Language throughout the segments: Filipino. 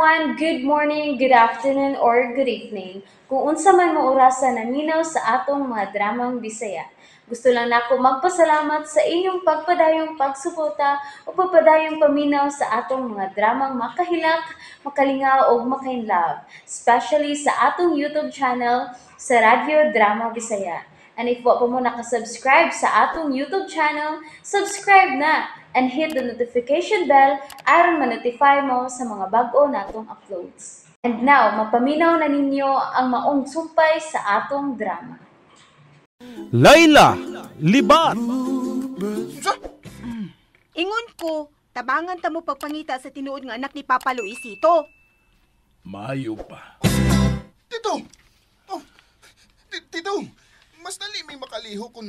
everyone, good morning, good afternoon, or good evening. Kung unsa man mo orasan naminaw sa atong mga dramang Bisaya. Gusto lang nako magpasalamat sa inyong pagpadayong pagsuporta o pagpadayong paminaw sa atong mga dramang makahilak, makalingaw o makainlove, especially sa atong YouTube channel sa Radyo Drama Bisaya. And if wa pa mo nakasubscribe sa atong YouTube channel, subscribe na and hit the notification bell aron ma-notify mo sa mga bag-o natong uploads. And now, mapaminaw na ninyo ang maong sumpay sa atong drama. Layla, libat! Ingon ko, tabangan ta mo pagpangita sa tinuod nga anak ni Papa Luisito. Mayo pa. Tito! Oh, Tito! Mas dali may makaliho kung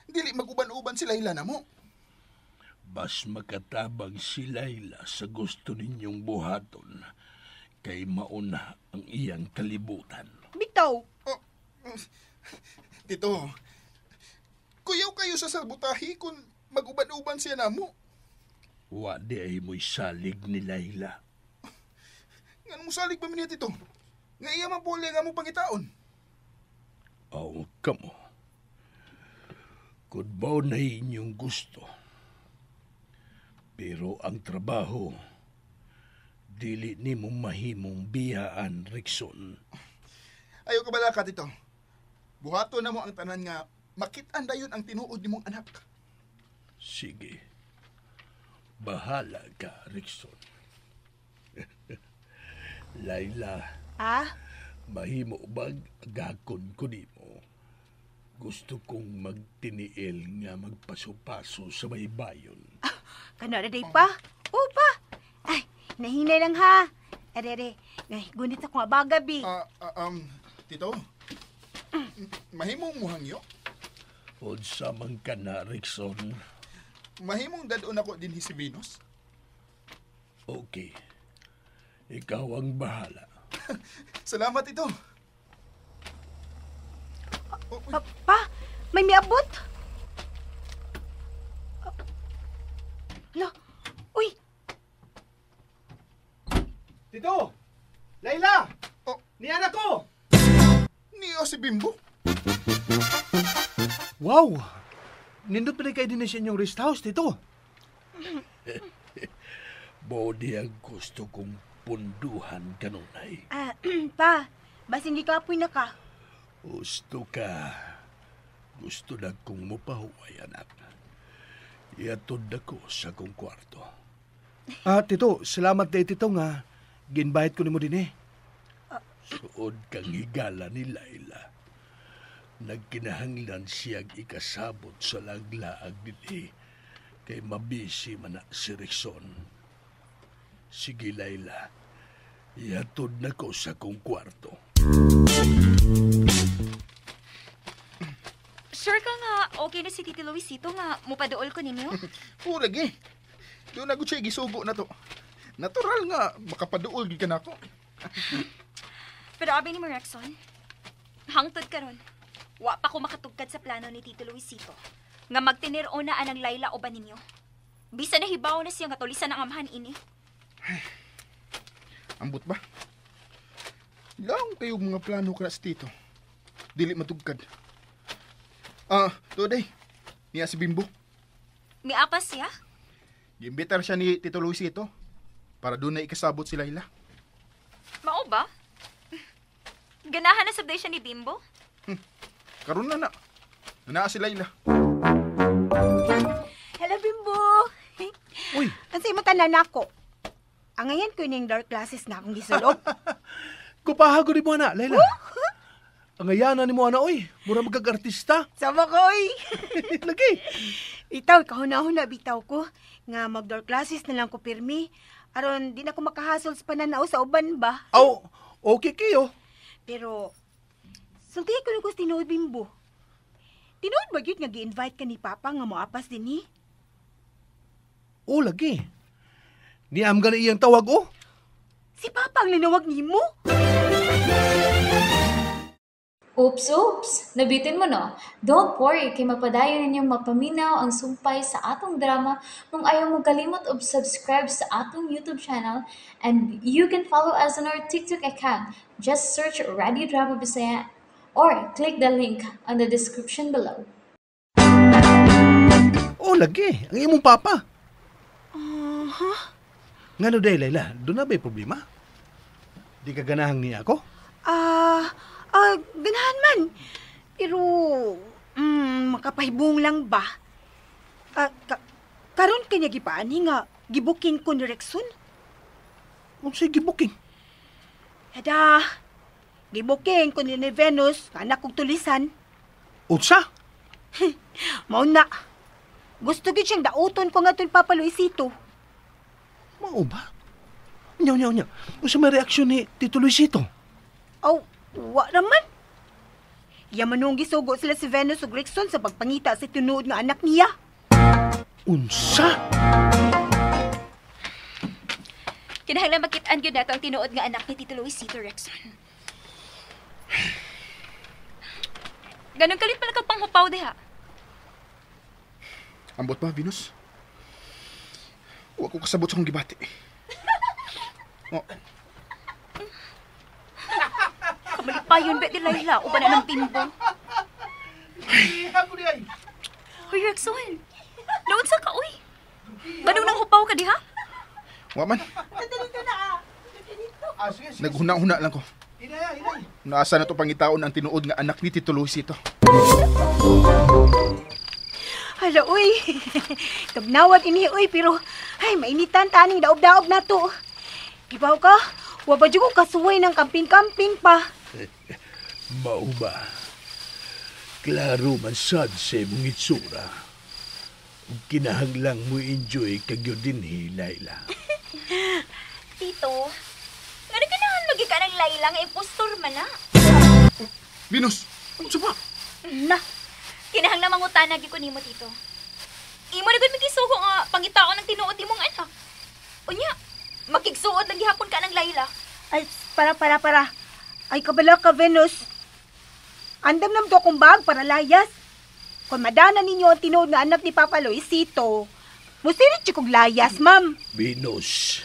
dili mag-uban-uban si Layla na mo. Bas makatabang si Layla sa gusto ninyong buhaton kay mauna ang iyang kalibutan. Bitaw, Oh, Tito, kuyaw kayo sa sabutahi kung mag-uban-uban siya na mo. Wa di ay mo'y salig ni Layla. Nga mo salig pa niya, Tito? Nga iya man po nga mo pangitaon. Aw kamo. Kudbaw na inyong gusto. Pero ang trabaho, dili ni mo mahimong biyaan, Rickson. Ayaw ka bala ka, Tito. Buhato na mo ang tanan nga makitaan dayon ang tinuod ni mong anak. Sige. Bahala ka, Rickson. Layla, mahimo bag agakon ko nimo. Gusto kong magtiniil nga magpaso-paso sa baybayon. kanara day pa? Oo pa. Ay, nahinay lang ha. Arere, gunit ako nga bagabi. Tito, mahimong muhangyo? Unsa man ka na, Rickson. Mahimong dadon ako din si Venus? Okay. Ikaw ang bahala. Salamat, Tito. Pa, may miabot? Lo, uy, Tito! Layla! Oh. Niyan ako! Niyo si Bimbo? Wow! Nindot pa rin kayo din na siya inyong rest house, Tito. Bodi ang gusto kong punduhan kanunay. pa, basing gikapoy na ka. Gusto ka. Gusto na kong mupahuway, anak. Iatod ako sa kong kwarto. Tito, salamat day, Tito, nga ginbayad ko ni mo din eh. Suod kang higala ni Layla. Nagkinahanglan siyang ikasabot sa laglaag din kay mabisi man na si Rickson. Sige, Layla. Iatod na ko sa kong kwarto. Sure ka nga, okay na si Titi Luisito nga mupadool ko ninyo? Purag eh. Doon na siya gisugo na to. Natural nga, makapaduol ka na ako. Pero abi ni mo, Rexon, hangtod ka ron. Wa pa ko makatugkad sa plano ni Tito Luisito nga magtiniro na anang Layla o ba ninyo. Bisa na hibaw na siya nga tulisan ang amahan ini. Ambot ba? Lang kayo mga plano ka na sa Tito. Dili matugkad. Today, niya si Bimbo. May apas siya? Gimbitar siya ni Tito Luisito para doon na ikasabot si Layla. Mao ba? Ganahan na sabday siya ni Bimbo? Karon na na. Nanaa si Layla. Hello, Bimbo. Uy! Ang sa'yo matanan ako. Ang ngayon ko yung dark classes na akong gisulok. Kupahago ni mo, anak, Layla. Ang ayana ni mo, anak, oy. Mura magkag-artista. Sama ko, oy. Lagi. Bitaw, kahuna-huna bitaw ko. Nga mag-dark classes na lang ko pirmi. Aron, di na ko makahasol sa pananaw sa uban ba? Aw, okay kayo. Pero, sulti ko nung tinuod, Bimbo. Tinuod ba yun nga gi-invite ka ni Papa nga moapas din ni? O, lagi. Niam gana iyang tawag, oh. Si Papa ang linawag ni mo? Oops! Nabitin mo no? Don't worry, kay mapadayon ninyong mapaminaw ang sumpay sa atong drama kung ayaw mo kalimot og subscribe sa atong YouTube channel and you can follow us on our TikTok account. Just search Radio Drama Bisaya or click the link on the description below. Oh, lagi. Ang imong papa. Huh? Ngano day, Layla? Doon na ba'y problema? Di ka ganahang niya ako? Ganahan man. Pero, makapahibong lang ba? Karon kanya gipaani nga, gibuking ko ni Rexon? Kung sige, booking. Hada, gibuking ko ni Venus, anak kong tulisan. Utsa? Mao na. Gusto gid siyang dauton ko nga Papa Luisito. Mao ba? Nyaw. Kung sa may reaksyon ni Tito Luisito? Aw, wa naman. Yaman nung gisugo sila si Venus ug Rexon sa pagpangita sa tinuod nga anak niya. Unsa? Kinahanglan makitaan gyud nato ang tinuod nga anak ni Tito Luisito, Rexon. Ganun kalit pala kang panghupaw diha. Ambot ba, Venus? Huwag ko kasabot sa kong gibati. Oh, Kamalipayon ba di Layla o ba na ng timbong? Hoy, Rexon. Doon sa ka, uy. Ganun nang hupaw ka diha? waman. Naghuna-huna lang ko. Naasa na to pangitaon ang tinuod nga anak ni Tito Luisito. Hala, uy. Tagnawat ini, uy, pero ay, mainitan taning daob-daob na to. Gibaw ka, waba dyan ko kasuway ng kamping-kamping pa. Mao ba? Klaro man sad sa imong itsura. Ug kinahanglang mo enjoy kagyo dinhi, Layla. Tito, nga na ganahan lagi ka ng Layla nga impostor man na. Venus, ano sa ba? Na, kinahanglan mangutana gyud ko nimo, Tito. Imo na gud magisugo nga pangitaon ng tinuod imong anak. Unya, makigsuod lang gihapon ka ng Layla. Ay, para. Ay, kabala ka, Venus. Andam nam to akong bag para layas. Kung madana ninyo ang tinuod nga anak ni Papa Luisito, musirit siya kong layas, ma'am. Venus,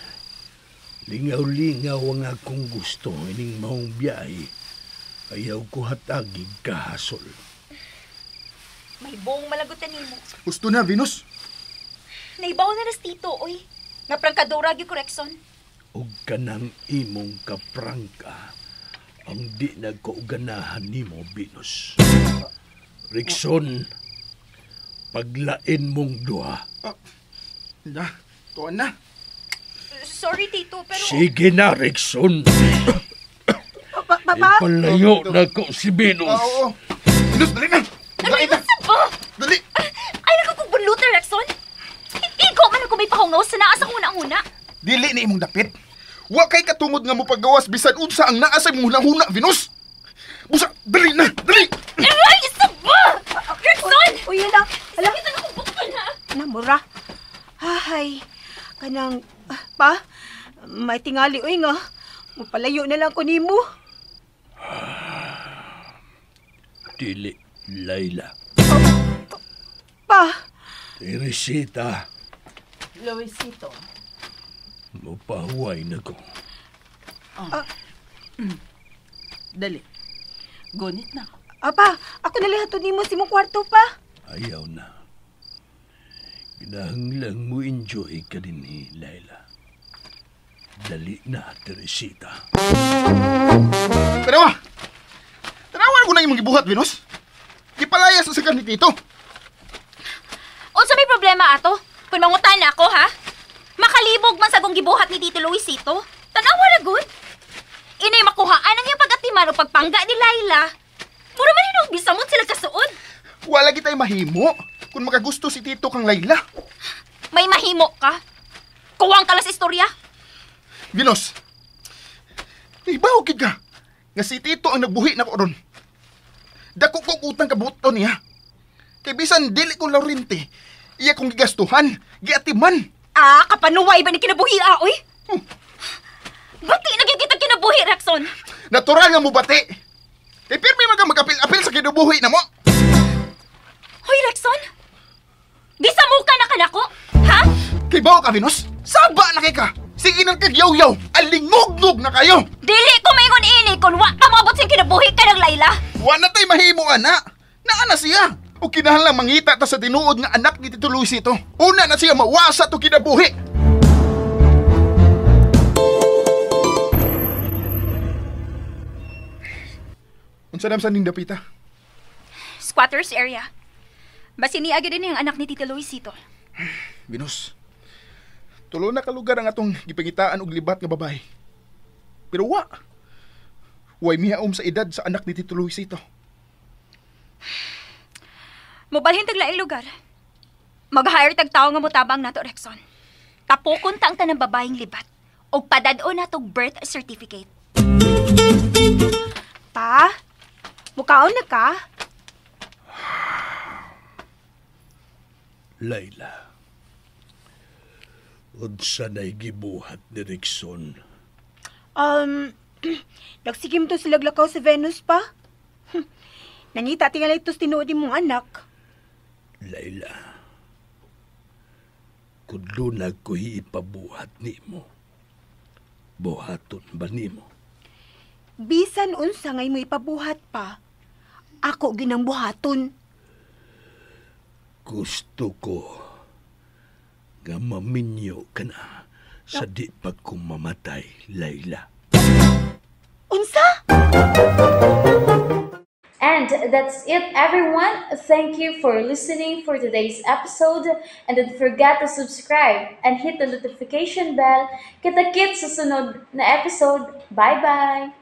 lingaw-lingaw ang akong gusto ining maong biyahe. Ayaw ko hatagig kahasol. May buong malagutan nimo. Gusto na, Venus. Naibaw na nas Tito, oy. Nga prangkadora gyud correction. Ug kanang imong kaprangka ang di nagkauganahan nimo, Venus. Rexon, paglain mong duha. Na, tuwan na. Sorry, Tito, pero... Sige na, Rexon. Papa? Ipalayo na ko si Venus. Oo. Venus, dali na. Dali na. Ba? Dali. Ay, nagkakubulutan, Rexon. Ikaw man ako may pahungaw sa naa sa una-una. Dili ni imong dapit. Wa kay katungod nga mo paggawas bisan unsa ang naa sa imong hunahuna, Venus. Busa, dali na. Dali. Aray, isa ba? Rexon! Uy, yun na. Ala, Kita na kong bukton, ha? namura. Ay, kanang, pa, may tingali, uy nga. Mapalayo na lang ko nimo. Dili, Layla. Pa, Teresita, Luisito. mapahuway na ko. Dali. Gunit na. apa, ako nalihatod nimo si mong kwarto pa. Ayaw na. Kinahanglang mo enjoy ka din ni Layla. Dali na, Teresita. Tanawa. Tanawa ko na imong gibuhat, Venus. Gipalayas na sa ni Tito. Unsa may problema ato? Kung mangutan na ako, ha? Makalibog man sa kong gibuhat ni Tito Luisito. Tanawa na gud. Inay makuhaan ang iyang pag-atiman o pagpangga ni Layla. Mura man hinong bisamot sila kasuod. Wala kita mahimo kung makagusto si Tito kang Layla. May mahimo ka. Kuwang ka lang sa istorya. Venus, ibaw gid ka nga si Tito ang nagbuhi na ko ron. Dako ko utang kabuto niya. Kay bisan dili ko laurente, iya kong gigastuhan, giatiman. Ah, kapanuway ba ni kinabuhi, oy? Bati na kita kinabuhi, Rexon. Natural nga mo bati. Kay pirmi man ka kinubuhi na mo. Hoy, Rexon! Bisa mo ka na kanako? Ha? Kay bao ka, Venus? Saba na kay ka. Sige nang kagyaw-yaw. Alingog-nog na kayo. Dili ko maingon ini kung wa ka mabot sing kinabuhi ka ng Layla. Wa na tay mahimo, ana. Naana siya. O kinahanglang mangita ta sa tinuod nga anak ni Tito Luisito. Una na siya mawasa to kinabuhi. Unsa nam sa ning dapita? Squatters area. Basi ni agad din ang anak ni Tito Luisito. Venus, tulo na ka lugar ang atong gipangitaan og libat nga babae. Pero way mihaom sa edad sa anak ni Tito Luisito. Mobalhin tag laing lugar. Mag-hire tag tao nga motabang nato, Rexon. Tapokon ta ang tanang babaeng libat og padad-o natog birth certificate. Pa, mukaon na ka? Layla, unsa na'y gibuhat ni Rexon? Nagsigim to sila lakaw sa Venus pa. Nangita tingalay ito tinuod mong anak. Layla, kudlunag ko ipabuhat nimo. Buhaton ba nimo? Bisan unsa ngay mo ipabuhat pa. Ako ginang buhaton. Gusto ko nga maminyo ka na sa di pagkumamatay, Layla. Unsa? And that's it, everyone. Thank you for listening for today's episode. And don't forget to subscribe and hit the notification bell. Kita-kits sa sunod na episode. Bye-bye!